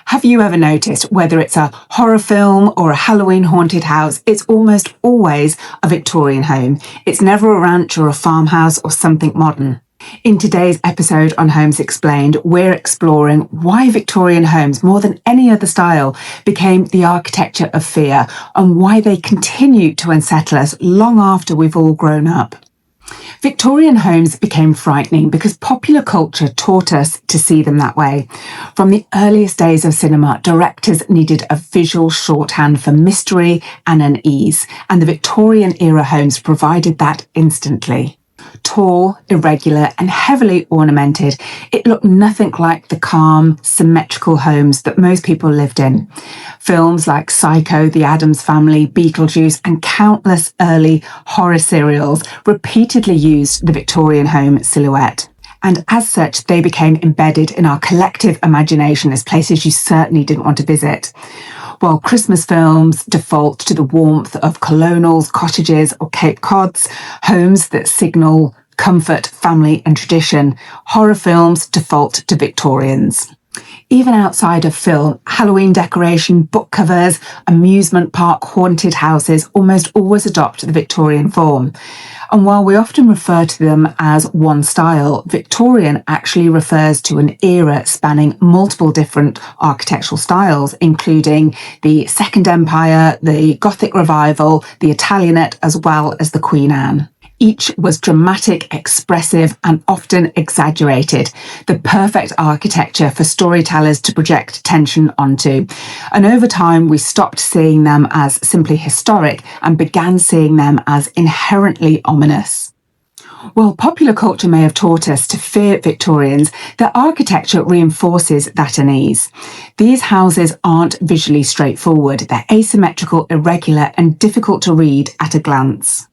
Have you ever noticed whether it's a horror film or a Halloween haunted house, it's almost always a Victorian home. It's never a ranch or a farmhouse or something modern. In today's episode on Homes Explained, we're exploring why Victorian homes, more than any other style, became the architecture of fear and why they continue to unsettle us long after we've all grown up. Victorian homes became frightening because popular culture taught us to see them that way. From the earliest days of cinema, directors needed a visual shorthand for mystery and unease, and the Victorian era homes provided that instantly. Tall, irregular and heavily ornamented, it looked nothing like the calm, symmetrical homes that most people lived in. Films like Psycho, The Addams Family, Beetlejuice and countless early horror serials repeatedly used the Victorian home silhouette. And as such, they became embedded in our collective imagination as places you certainly didn't want to visit. While Christmas films default to the warmth of colonials, cottages or Cape Cods, homes that signal comfort, family and tradition, horror films default to Victorians. Even outside of film, Halloween decoration, book covers, amusement park haunted houses almost always adopt the Victorian form. And while we often refer to them as one style, Victorian actually refers to an era spanning multiple different architectural styles, including the Second Empire, the Gothic Revival, the Italianate, as well as the Queen Anne. Each was dramatic, expressive, and often exaggerated, the perfect architecture for storytellers to project tension onto. And over time, we stopped seeing them as simply historic and began seeing them as inherently ominous. While popular culture may have taught us to fear Victorians, their architecture reinforces that unease. These houses aren't visually straightforward. They're asymmetrical, irregular, and difficult to read at a glance.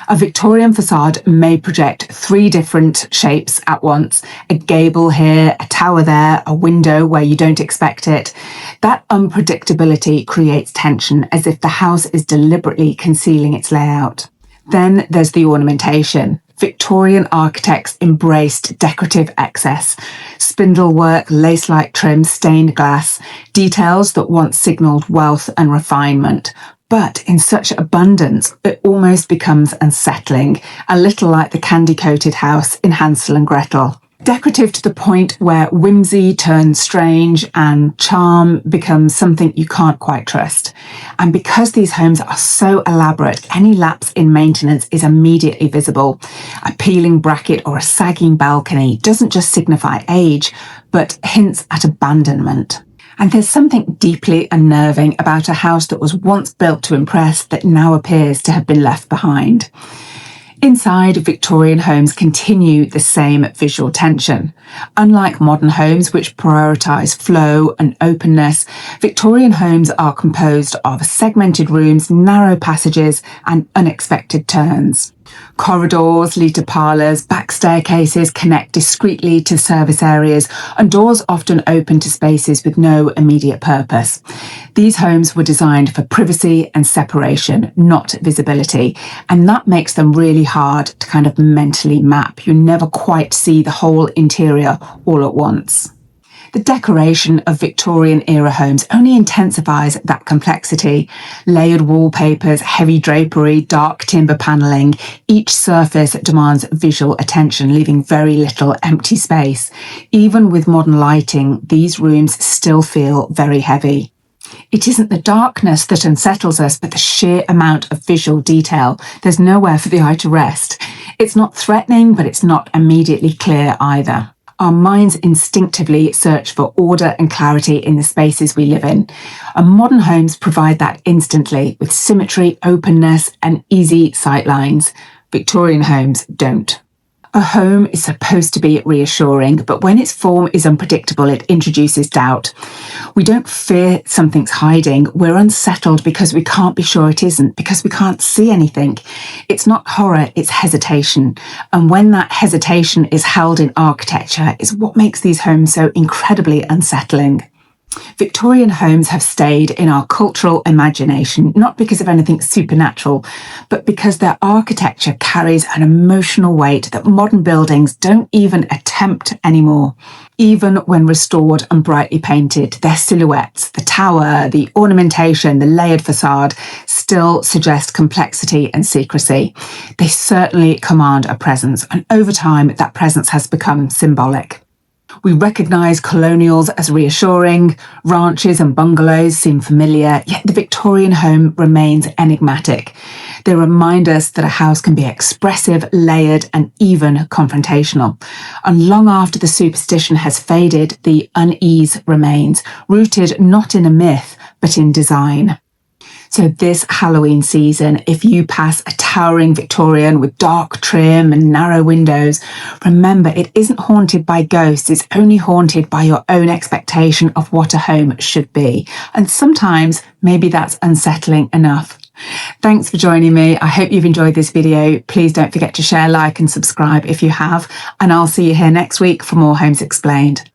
A Victorian facade may project three different shapes at once, a gable here, a tower there, a window where you don't expect it. That unpredictability creates tension, as if the house is deliberately concealing its layout. Then there's the ornamentation. Victorian architects embraced decorative excess, spindle work, lace-like trim, stained glass, details that once signalled wealth and refinement. But in such abundance, it almost becomes unsettling, a little like the candy-coated house in Hansel and Gretel. Decorative to the point where whimsy turns strange and charm becomes something you can't quite trust. And because these homes are so elaborate, any lapse in maintenance is immediately visible. A peeling bracket or a sagging balcony doesn't just signify age, but hints at abandonment. And there's something deeply unnerving about a house that was once built to impress that now appears to have been left behind. Inside, Victorian homes continue the same visual tension. Unlike modern homes, which prioritise flow and openness, Victorian homes are composed of segmented rooms, narrow passages, and unexpected turns. Corridors lead to parlours, back staircases connect discreetly to service areas, and doors often open to spaces with no immediate purpose. These homes were designed for privacy and separation, not visibility, and that makes them really hard to kind of mentally map. You never quite see the whole interior all at once. The decoration of Victorian-era homes only intensifies that complexity. Layered wallpapers, heavy drapery, dark timber panelling, each surface demands visual attention, leaving very little empty space. Even with modern lighting, these rooms still feel very heavy. It isn't the darkness that unsettles us, but the sheer amount of visual detail. There's nowhere for the eye to rest. It's not threatening, but it's not immediately clear either. Our minds instinctively search for order and clarity in the spaces we live in. And modern homes provide that instantly with symmetry, openness, and easy sightlines. Victorian homes don't. A home is supposed to be reassuring, but when its form is unpredictable, it introduces doubt. We don't fear something's hiding. We're unsettled because we can't be sure it isn't, because we can't see anything. It's not horror, it's hesitation. And when that hesitation is held in architecture, is what makes these homes so incredibly unsettling. Victorian homes have stayed in our cultural imagination, not because of anything supernatural, but because their architecture carries an emotional weight that modern buildings don't even attempt anymore. Even when restored and brightly painted, their silhouettes, the tower, the ornamentation, the layered facade, still suggest complexity and secrecy. They certainly command a presence, and over time, that presence has become symbolic. We recognise colonials as reassuring, ranches and bungalows seem familiar, yet the Victorian home remains enigmatic. They remind us that a house can be expressive, layered and even confrontational. And long after the superstition has faded, the unease remains, rooted not in a myth, but in design. So this Halloween season, if you pass a towering Victorian with dark trim and narrow windows, remember it isn't haunted by ghosts, it's only haunted by your own expectation of what a home should be. And sometimes maybe that's unsettling enough. Thanks for joining me. I hope you've enjoyed this video. Please don't forget to share, like and subscribe if you have, and I'll see you here next week for more Homes Explained.